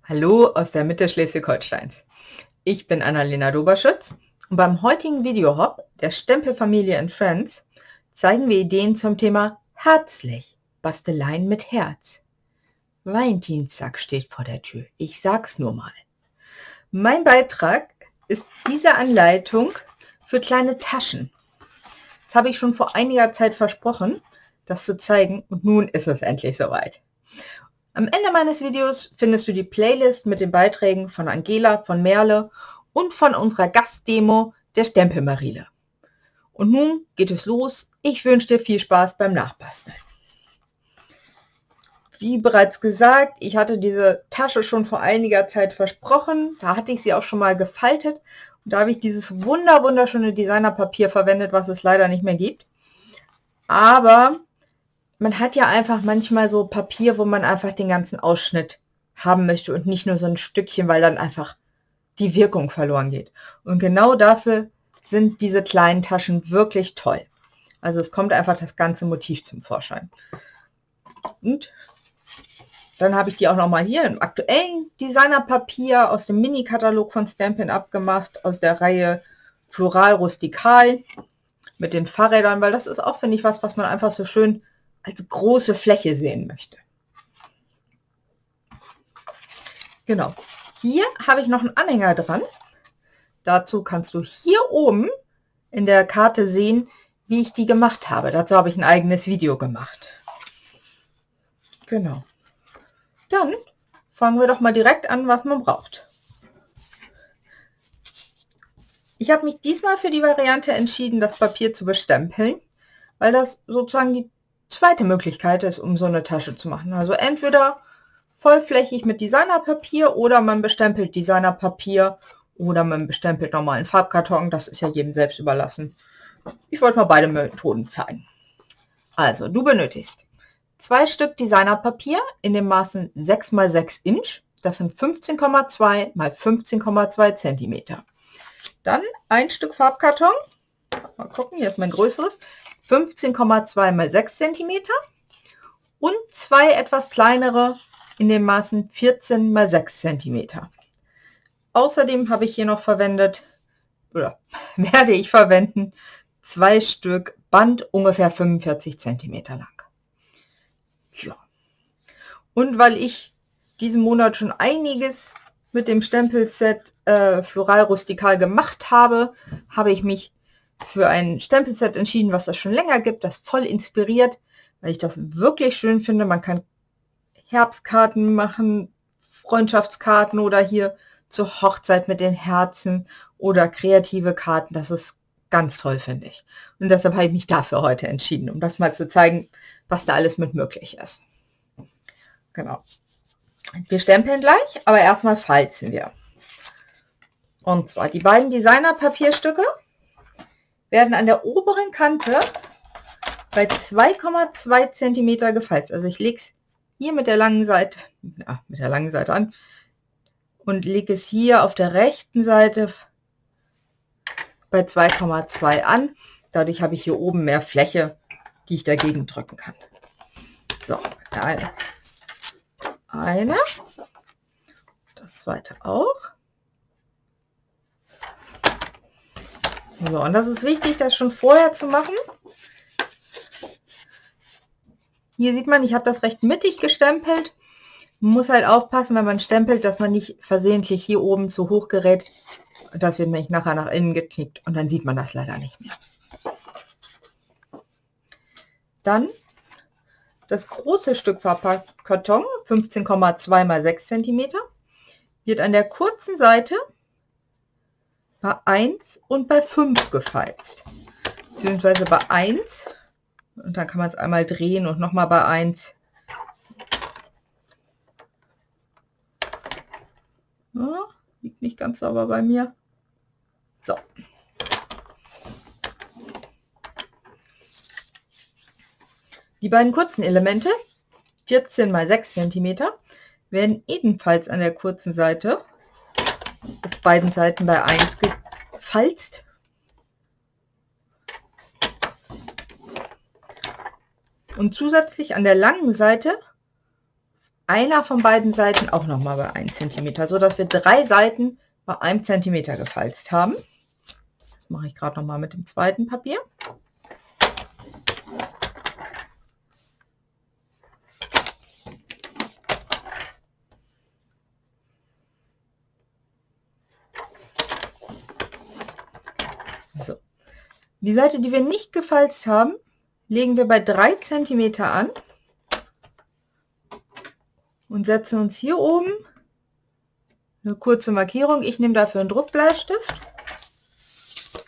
Hallo aus der Mitte Schleswig-Holsteins. Ich bin Annalena Doberschütz und beim heutigen Video-Hop der Stempelfamilie and Friends zeigen wir Ideen zum Thema Herzlich, Basteleien mit Herz. Valentinstag steht vor der Tür, ich sag's nur mal. Mein Beitrag ist diese Anleitung für kleine Taschen. Das habe ich schon vor einiger Zeit versprochen, das zu zeigen, und nun ist es endlich soweit. Am Ende meines Videos findest du die Playlist mit den Beiträgen von Angela, von Merle und von unserer Gastdemo der Stempelmarile. Und nun geht es los. Ich wünsche dir viel Spaß beim Nachbasteln. Wie bereits gesagt, ich hatte diese Tasche schon vor einiger Zeit versprochen. Da hatte ich sie auch schon mal gefaltet. Und da habe ich dieses wunderschöne Designerpapier verwendet, was es leider nicht mehr gibt. Aber man hat ja einfach manchmal so Papier, wo man einfach den ganzen Ausschnitt haben möchte und nicht nur so ein Stückchen, weil dann einfach die Wirkung verloren geht. Und genau dafür sind diese kleinen Taschen wirklich toll. Also es kommt einfach das ganze Motiv zum Vorschein. Und dann habe ich die auch noch mal hier im aktuellen Designerpapier aus dem Mini-Katalog von Stampin' Up gemacht, aus der Reihe Floral Rustikal mit den Fahrrädern, weil das ist auch, finde ich, was man einfach so schön als große Fläche sehen möchte. Genau. Hier habe ich noch einen Anhänger dran. Dazu kannst du hier oben in der Karte sehen, wie ich die gemacht habe. Dazu habe ich ein eigenes Video gemacht. Genau. Dann fangen wir doch mal direkt an, was man braucht. Ich habe mich diesmal für die Variante entschieden, das Papier zu bestempeln, weil das sozusagen die zweite Möglichkeit ist, um so eine Tasche zu machen. Also entweder vollflächig mit Designerpapier oder man bestempelt Designerpapier oder man bestempelt normalen Farbkarton. Das ist ja jedem selbst überlassen. Ich wollte mal beide Methoden zeigen. Also du benötigst 2 Stück Designerpapier in den Maßen 6 x 6 Inch. Das sind 15,2 x 15,2 cm. Dann ein Stück Farbkarton. Mal gucken, hier ist mein größeres. 15,2 x 6 cm und 2 etwas kleinere in den Maßen 14 x 6 cm. Außerdem habe ich hier noch verwendet, oder werde ich verwenden, 2 Stück Band ungefähr 45 cm lang. Ja. Und weil ich diesen Monat schon einiges mit dem Stempelset Floral Rustikal gemacht habe, habe ich mich für ein Stempelset entschieden, was es schon länger gibt, das voll inspiriert, weil ich das wirklich schön finde. Man kann Herbstkarten machen, Freundschaftskarten oder hier zur Hochzeit mit den Herzen oder kreative Karten. Das ist ganz toll, finde ich. Und deshalb habe ich mich dafür heute entschieden, um das mal zu zeigen, was da alles mit möglich ist. Genau. Wir stempeln gleich, aber erstmal falzen wir. Und zwar die beiden Designerpapierstücke werden an der oberen Kante bei 2,2 cm gefalzt. Also ich lege es hier mit der langen Seite, an und lege es hier auf der rechten Seite bei 2,2 an. Dadurch habe ich hier oben mehr Fläche, die ich dagegen drücken kann. So, das eine, das zweite auch. So, und das ist wichtig, das schon vorher zu machen. Hier sieht man, ich habe das recht mittig gestempelt. Man muss halt aufpassen, wenn man stempelt, dass man nicht versehentlich hier oben zu hoch gerät. Das wird nämlich nachher nach innen geknickt und dann sieht man das leider nicht mehr. Dann das große Stück Farbkarton, 15,2 x 6 cm, wird an der kurzen Seite bei 1 und bei 5 gefalzt. Beziehungsweise bei 1 und dann kann man es einmal drehen und nochmal bei 1. Ja, liegt nicht ganz sauber bei mir. So. Die beiden kurzen Elemente, 14 x 6 cm, werden ebenfalls an der kurzen Seite auf beiden Seiten bei 1 gefalzt. Und zusätzlich an der langen Seite einer von beiden Seiten auch nochmal bei 1 cm, so dass wir 3 Seiten bei 1 cm gefalzt haben. Das mache ich gerade nochmal mit dem zweiten Papier. So. Die Seite, die wir nicht gefalzt haben, legen wir bei 3 cm an und setzen uns hier oben eine kurze Markierung. Ich nehme dafür einen Druckbleistift.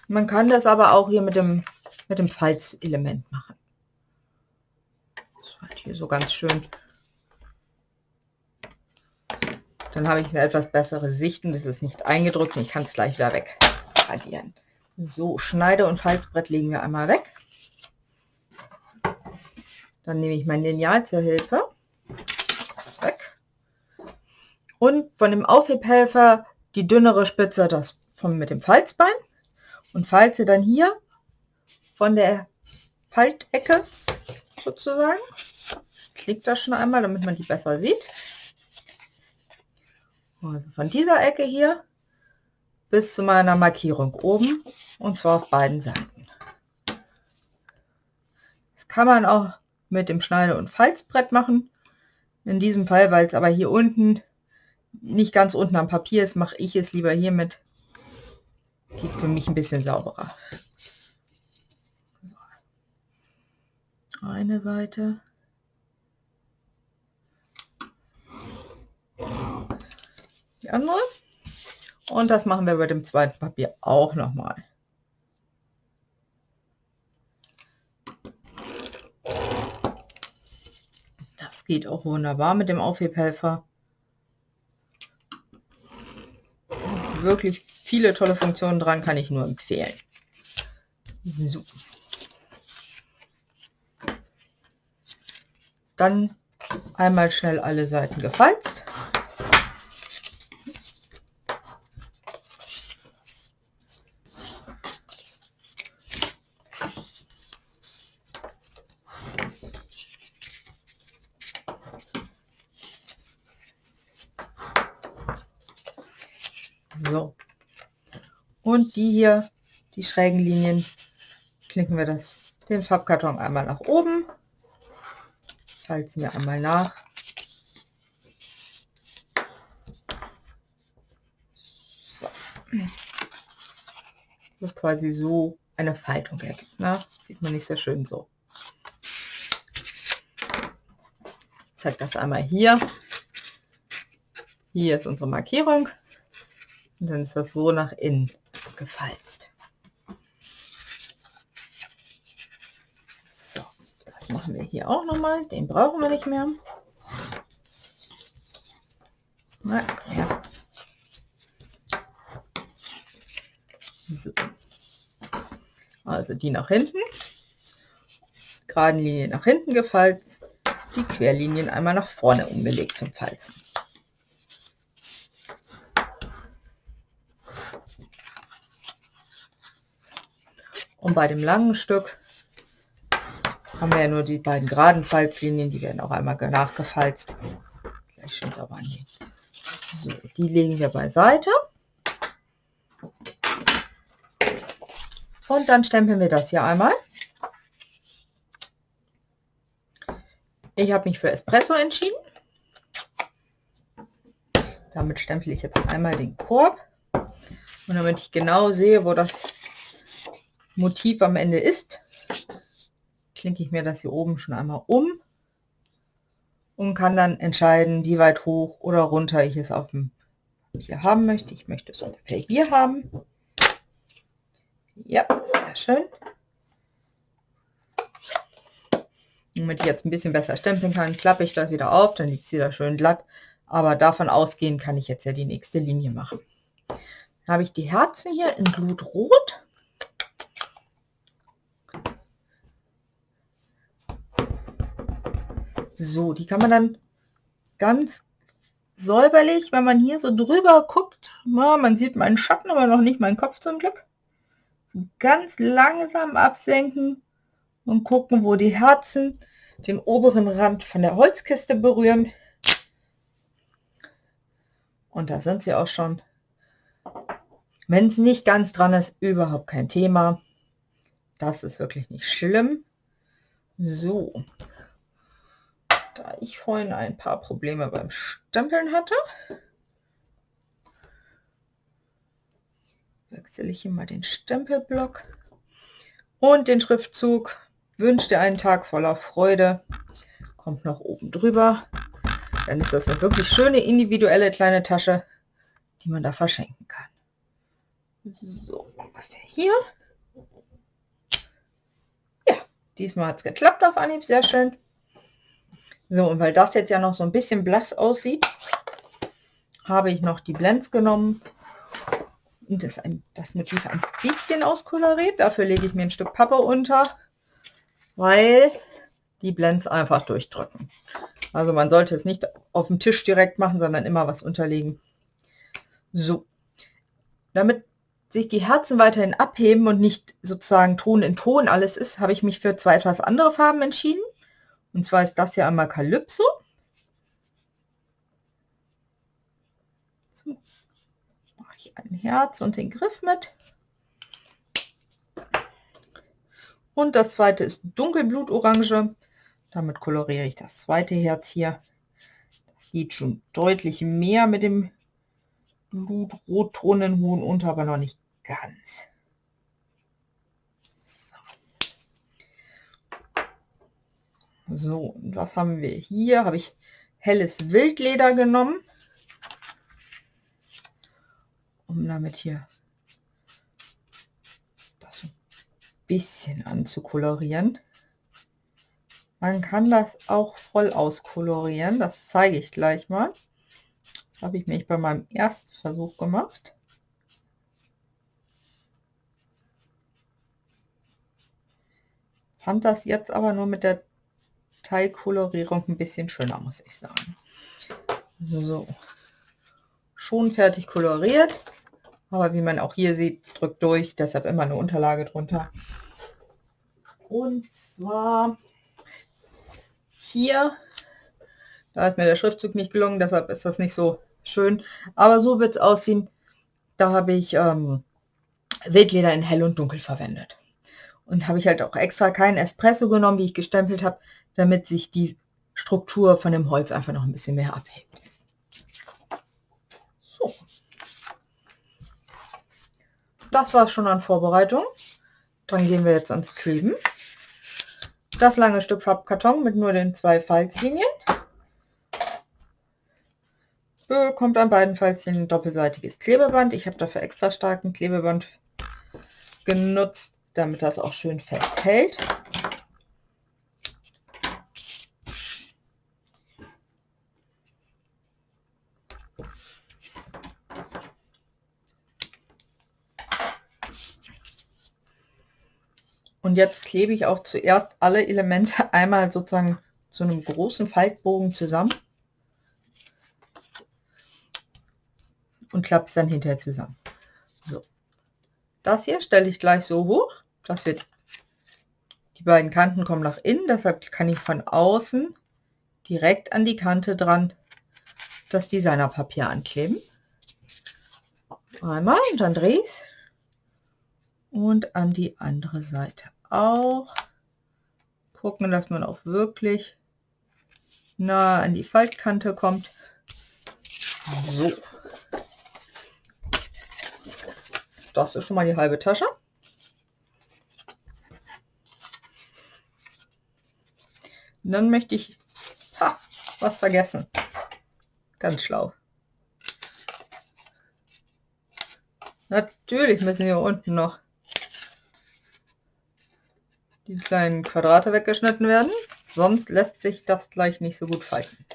Man kann das aber auch hier mit dem Falzelement machen. Das ist halt hier so ganz schön. Dann habe ich eine etwas bessere Sicht und es ist nicht eingedrückt und ich kann es gleich wieder weg radieren. So, Schneide- und Falzbrett legen wir einmal weg. Dann nehme ich mein Lineal zur Hilfe. Weg. Und von dem Aufhebhelfer die dünnere Spitze mit dem Falzbein und falze dann hier von der Faltecke sozusagen. Ich klicke das schon einmal, damit man die besser sieht. Also von dieser Ecke hier bis zu meiner Markierung oben, und zwar auf beiden Seiten. Das kann man auch mit dem Schneide- und Falzbrett machen. In diesem Fall, weil es aber hier unten, nicht ganz unten am Papier ist, mache ich es lieber hiermit. Geht für mich ein bisschen sauberer. So. Eine Seite. Die andere. Und das machen wir bei dem zweiten Papier auch nochmal. Das geht auch wunderbar mit dem Aufhebhelfer. Wirklich viele tolle Funktionen dran, kann ich nur empfehlen. So. Dann einmal schnell alle Seiten gefalzt. So. Und die hier, die schrägen Linien, knicken wir den Farbkarton einmal nach oben, falzen wir einmal nach. So. Das ist quasi so eine Faltung ergibt. Ne? Sieht man nicht so schön so. Ich zeige das einmal hier. Hier ist unsere Markierung. Und dann ist das so nach innen gefalzt. So, das machen wir hier auch nochmal. Den brauchen wir nicht mehr. Na, ja. So. Also die nach hinten. Geraden Linien nach hinten gefalzt. Die Querlinien einmal nach vorne umgelegt zum Falzen. Und bei dem langen Stück haben wir ja nur die beiden geraden Falzlinien, die werden auch einmal nachgefalzt. Gleich schön sauber angehen. So, die legen wir beiseite. Und dann stempeln wir das hier einmal. Ich habe mich für Espresso entschieden. Damit stempel ich jetzt einmal den Korb. Und damit ich genau sehe, wo das Motiv am Ende ist, klinke ich mir das hier oben schon einmal um und kann dann entscheiden, wie weit hoch oder runter ich es auf dem Papier haben möchte. Ich möchte es ungefähr hier haben. Ja, sehr schön. Damit ich jetzt ein bisschen besser stempeln kann, klappe ich das wieder auf, dann liegt es wieder schön glatt. Aber davon ausgehend kann ich jetzt ja die nächste Linie machen. Dann habe ich die Herzen hier in Blutrot. So, die kann man dann ganz säuberlich, wenn man hier so drüber guckt, man sieht meinen Schatten, aber noch nicht meinen Kopf zum Glück, so ganz langsam absenken und gucken, wo die Herzen den oberen Rand von der Holzkiste berühren. Und da sind sie auch schon. Wenn es nicht ganz dran ist, überhaupt kein Thema. Das ist wirklich nicht schlimm. So, da ich vorhin ein paar Probleme beim Stempeln hatte, wechsle ich hier mal den Stempelblock und den Schriftzug. Wünsche dir einen Tag voller Freude. Kommt noch oben drüber. Dann ist das eine wirklich schöne individuelle kleine Tasche, die man da verschenken kann. So, ungefähr hier. Ja, diesmal hat es geklappt auf Anhieb, sehr schön. So, und weil das jetzt ja noch so ein bisschen blass aussieht, habe ich noch die Blends genommen und das Motiv ein bisschen auskoloriert. Dafür lege ich mir ein Stück Pappe unter, weil die Blends einfach durchdrücken. Also man sollte es nicht auf dem Tisch direkt machen, sondern immer was unterlegen. So, damit sich die Herzen weiterhin abheben und nicht sozusagen Ton in Ton alles ist, habe ich mich für zwei etwas andere Farben entschieden. Und zwar ist das hier einmal Calypso. So, mache ich ein Herz und den Griff mit. Und das zweite ist Dunkelblutorange. Damit koloriere ich das zweite Herz hier. Das sieht schon deutlich mehr mit dem Blutrotton in hohen unter, aber noch nicht ganz. So, und was haben wir hier? Habe ich helles Wildleder genommen, um damit hier das ein bisschen anzukolorieren. Man kann das auch voll auskolorieren, das zeige ich gleich mal. Das habe ich nämlich bei meinem ersten Versuch gemacht. Fand das jetzt aber nur mit der Teilkolorierung ein bisschen schöner, muss ich sagen. So, schon fertig koloriert, aber wie man auch hier sieht, drückt durch, deshalb immer eine Unterlage drunter. Und zwar hier, da ist mir der Schriftzug nicht gelungen, deshalb ist das nicht so schön, aber so wird es aussehen. Da habe ich Wildleder in hell und dunkel verwendet. Und habe ich halt auch extra keinen Espresso genommen, wie ich gestempelt habe, damit sich die Struktur von dem Holz einfach noch ein bisschen mehr abhebt. So. Das war es schon an Vorbereitung. Dann gehen wir jetzt ans Kleben. Das lange Stück Farbkarton mit nur den 2 Falzlinien bekommt an beiden Falzlinien ein doppelseitiges Klebeband. Ich habe dafür extra starken Klebeband genutzt, damit das auch schön festhält. Und jetzt klebe ich auch zuerst alle Elemente einmal sozusagen zu einem großen Faltbogen zusammen und klappe es dann hinterher zusammen. So, das hier stelle ich gleich so hoch, dass wir die beiden Kanten kommen nach innen, deshalb kann ich von außen direkt an die Kante dran das Designerpapier ankleben. Einmal und dann drehe ich es und an die andere Seite auch. Gucken, dass man auch wirklich nah an die Faltkante kommt. So. Das ist schon mal die halbe Tasche. Und dann möchte ich was vergessen. Ganz schlau. Natürlich müssen hier unten noch die kleinen Quadrate weggeschnitten werden, sonst lässt sich das gleich nicht so gut falten.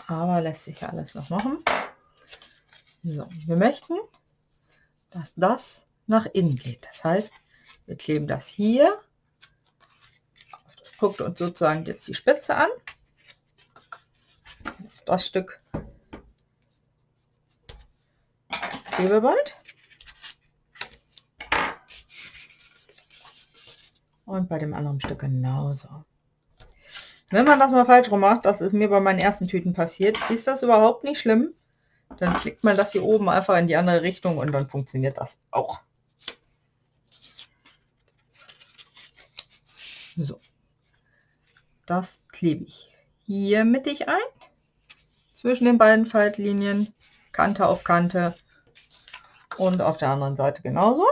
Aber lässt sich ja alles noch machen. So, wir möchten, dass das nach innen geht. Das heißt, wir kleben das hier. Das guckt uns sozusagen jetzt die Spitze an. Das Stück Klebeband. Und bei dem anderen Stück genauso. Wenn man das mal falsch rum macht, das ist mir bei meinen ersten Tüten passiert, ist das überhaupt nicht schlimm. Dann klickt man das hier oben einfach in die andere Richtung und dann funktioniert das auch. So, das klebe ich hier mittig ein, zwischen den beiden Faltlinien, Kante auf Kante und auf der anderen Seite genauso.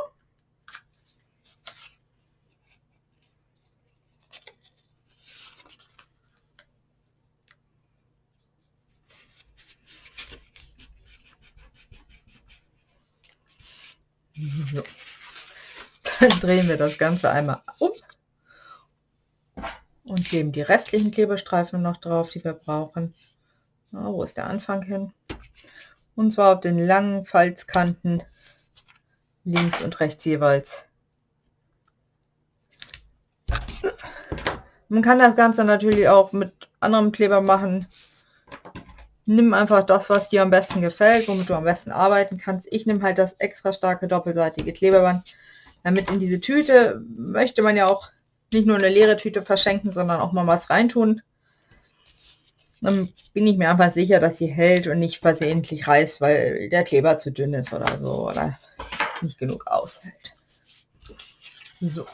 So, dann drehen wir das Ganze einmal um und kleben die restlichen Klebestreifen noch drauf, die wir brauchen. Na, wo ist der Anfang hin? Und zwar auf den langen Falzkanten links und rechts jeweils. Man kann das Ganze natürlich auch mit anderem Kleber machen. Nimm einfach das, was dir am besten gefällt, womit du am besten arbeiten kannst. Ich nehme halt das extra starke doppelseitige Klebeband. Damit in diese Tüte möchte man ja auch nicht nur eine leere Tüte verschenken, sondern auch mal was reintun. Dann bin ich mir einfach sicher, dass sie hält und nicht versehentlich reißt, weil der Kleber zu dünn ist oder so oder nicht genug aushält. So,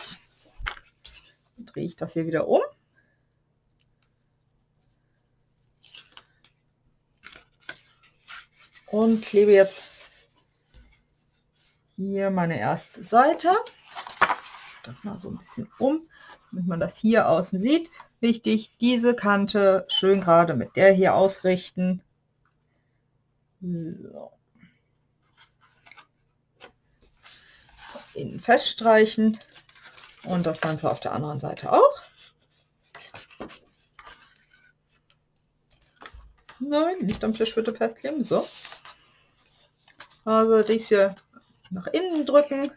dann drehe ich das hier wieder um. Und klebe jetzt hier meine erste Seite. Das mal so ein bisschen um, damit man das hier außen sieht. Wichtig, diese Kante schön gerade mit der hier ausrichten. So. Innen feststreichen und das Ganze auf der anderen Seite auch. Nein, nicht am Tisch bitte festkleben. So. Also dies hier nach innen drücken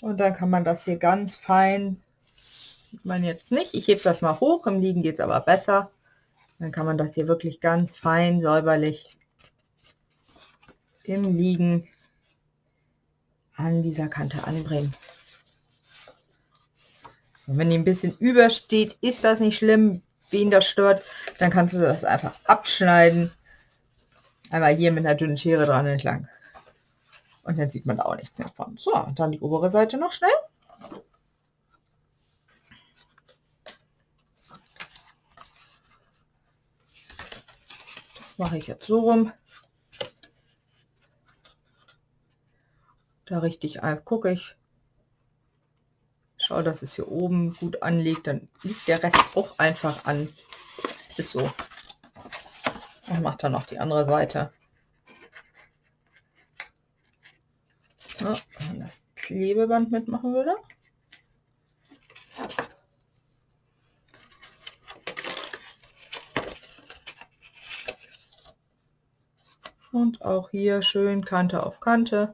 und dann kann man das hier ganz fein, sieht man jetzt nicht, ich hebe das mal hoch, im Liegen geht es aber besser. Dann kann man das hier wirklich ganz fein säuberlich im Liegen an dieser Kante anbringen. Und wenn die ein bisschen übersteht, ist das nicht schlimm. Wen das stört, dann kannst du das einfach abschneiden. Einmal hier mit einer dünnen Schere dran entlang. Und dann sieht man da auch nichts mehr von. So, und dann die obere Seite noch schnell. Das mache ich jetzt so rum. Da richtig gucke ich. Schau, dass es hier oben gut anliegt. Dann liegt der Rest auch einfach an. Das ist so. Und mache dann noch die andere Seite. Ja, wenn das Klebeband mitmachen würde. Und auch hier schön Kante auf Kante.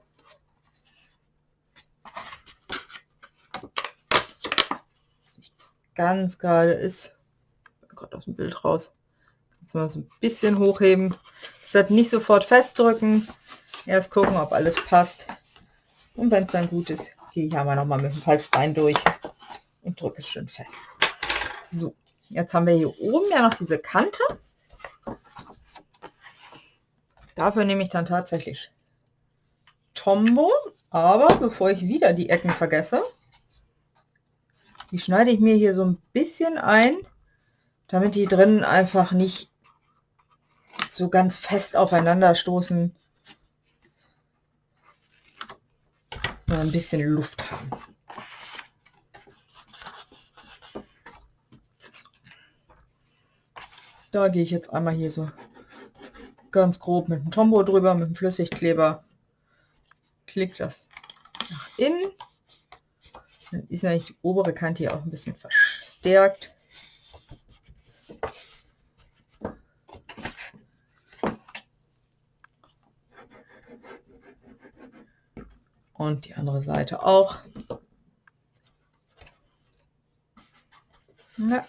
Was nicht ganz gerade ist. Gerade aus dem Bild raus. Jetzt mal so ein bisschen hochheben. Deshalb nicht sofort festdrücken. Erst gucken, ob alles passt. Und wenn es dann gut ist, gehe ich einmal noch mal mit dem Falzbein durch und drücke es schön fest. So, jetzt haben wir hier oben ja noch diese Kante. Dafür nehme ich dann tatsächlich Tombow. Aber bevor ich wieder die Ecken vergesse, die schneide ich mir hier so ein bisschen ein, damit die drinnen einfach nicht so ganz fest aufeinander stoßen, sondern ein bisschen Luft haben. Da gehe ich jetzt einmal hier so ganz grob mit dem Tombow drüber, mit dem Flüssigkleber. Klick das nach innen. Dann ist nämlich die obere Kante hier auch ein bisschen verstärkt. Und die andere Seite auch. Ja.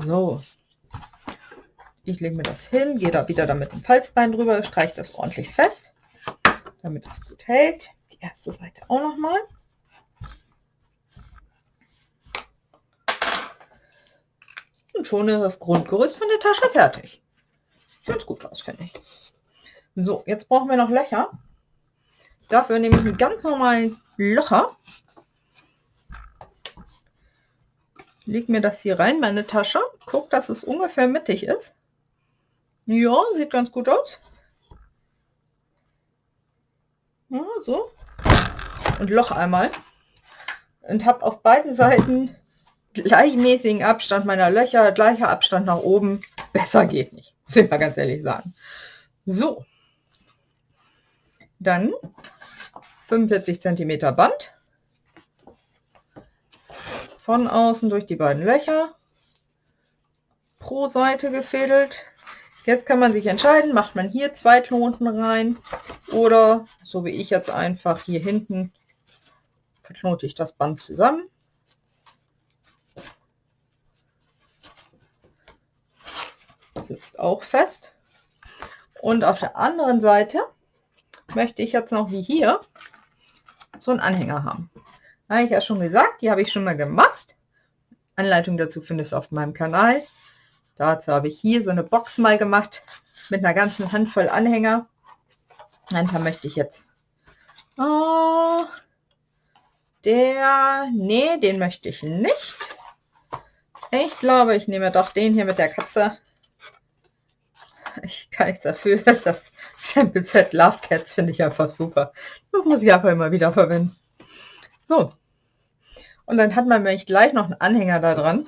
So. Ich lege mir das hin, gehe da wieder mit dem Falzbein drüber, streiche das ordentlich fest, damit es gut hält. Die erste Seite auch noch mal. schon ist das Grundgerüst von der Tasche fertig. Ganz gut aus, finde ich. So, jetzt brauchen wir noch Löcher. Dafür nehme ich einen ganz normalen Locher. Leg mir das hier rein, meine Tasche. Guck, dass es ungefähr mittig ist. Ja, sieht ganz gut aus. Ja, so. Und Loch einmal. Und habe auf beiden Seiten gleichmäßigen Abstand meiner Löcher, gleicher Abstand nach oben. Besser geht nicht, muss ich mal ganz ehrlich sagen. So. Dann 45 cm Band. Von außen durch die beiden Löcher. Pro Seite gefädelt. Jetzt kann man sich entscheiden, macht man hier 2 Knoten rein oder so wie ich jetzt einfach hier hinten verknote ich das Band zusammen. Sitzt auch fest. Und auf der anderen Seite möchte ich jetzt noch wie hier so einen Anhänger haben. Habe ich ja schon gesagt, die habe ich schon mal gemacht. Anleitung dazu findest du auf meinem Kanal. Dazu habe ich hier so eine Box mal gemacht mit einer ganzen Handvoll Anhänger. Und da möchte ich jetzt den möchte ich nicht. Ich glaube, ich nehme doch den hier mit der Katze. Ich kann nichts dafür. Das Stempelset Love Cats finde ich einfach super. Das muss ich einfach immer wieder verwenden. So. Und dann hat man nämlich gleich noch einen Anhänger da dran,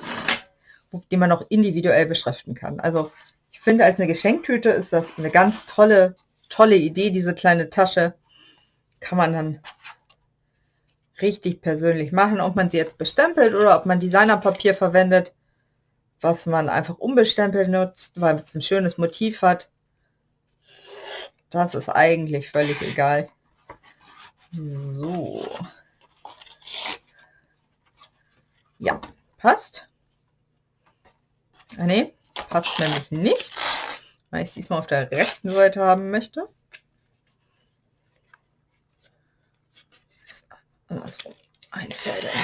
die man noch individuell beschriften kann. Also ich finde, als eine Geschenktüte ist das eine ganz tolle Idee, diese kleine Tasche. Kann man dann richtig persönlich machen, ob man sie jetzt bestempelt oder ob man Designerpapier verwendet, was man einfach unbestempelt nutzt, weil es ein schönes Motiv hat. Das ist eigentlich völlig egal. So. Ja, passt. Ne, passt nämlich nicht, weil ich es diesmal auf der rechten Seite haben möchte. Das ist andersrum einfädeln.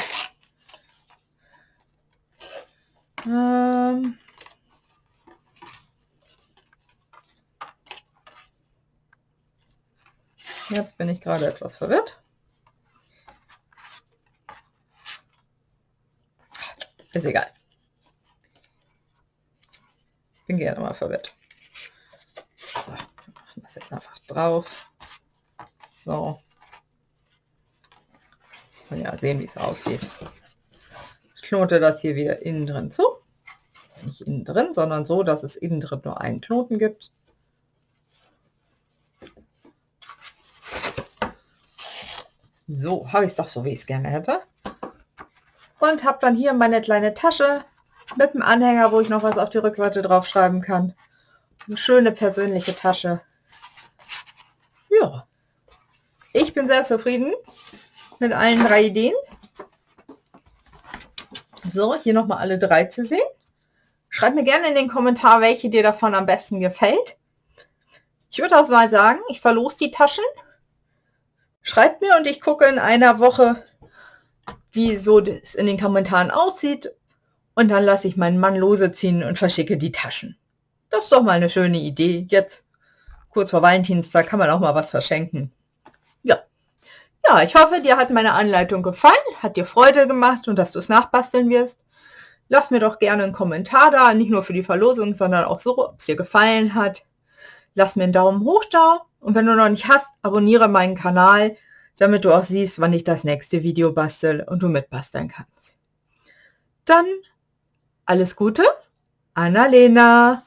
Jetzt bin ich gerade etwas verwirrt. Ist egal. Bin gerne mal verwirrt. So, wir machen das jetzt einfach drauf. So. Und ja, sehen, wie es aussieht. Ich knote das hier wieder innen drin zu. Nicht innen drin, sondern so, dass es innen drin nur einen Knoten gibt. So, habe ich es doch so, wie ich es gerne hätte. Und habe dann hier meine kleine Tasche mit dem Anhänger, wo ich noch was auf die Rückseite drauf schreiben kann. Eine schöne persönliche Tasche. Ja, ich bin sehr zufrieden mit allen 3 Ideen. So, hier nochmal alle 3 zu sehen. Schreib mir gerne in den Kommentar, welche dir davon am besten gefällt. Ich würde auch mal sagen, ich verlose die Taschen. Schreibt mir und ich gucke in einer Woche, wie so das in den Kommentaren aussieht. Und dann lasse ich meinen Mann lose ziehen und verschicke die Taschen. Das ist doch mal eine schöne Idee. Jetzt, kurz vor Valentinstag, kann man auch mal was verschenken. Ja. Ja, ich hoffe, dir hat meine Anleitung gefallen, hat dir Freude gemacht und dass du es nachbasteln wirst. Lass mir doch gerne einen Kommentar da, nicht nur für die Verlosung, sondern auch so, ob es dir gefallen hat. Lass mir einen Daumen hoch da und wenn du noch nicht hast, abonniere meinen Kanal, damit du auch siehst, wann ich das nächste Video bastel und du mitbasteln kannst. Dann alles Gute, Annalena.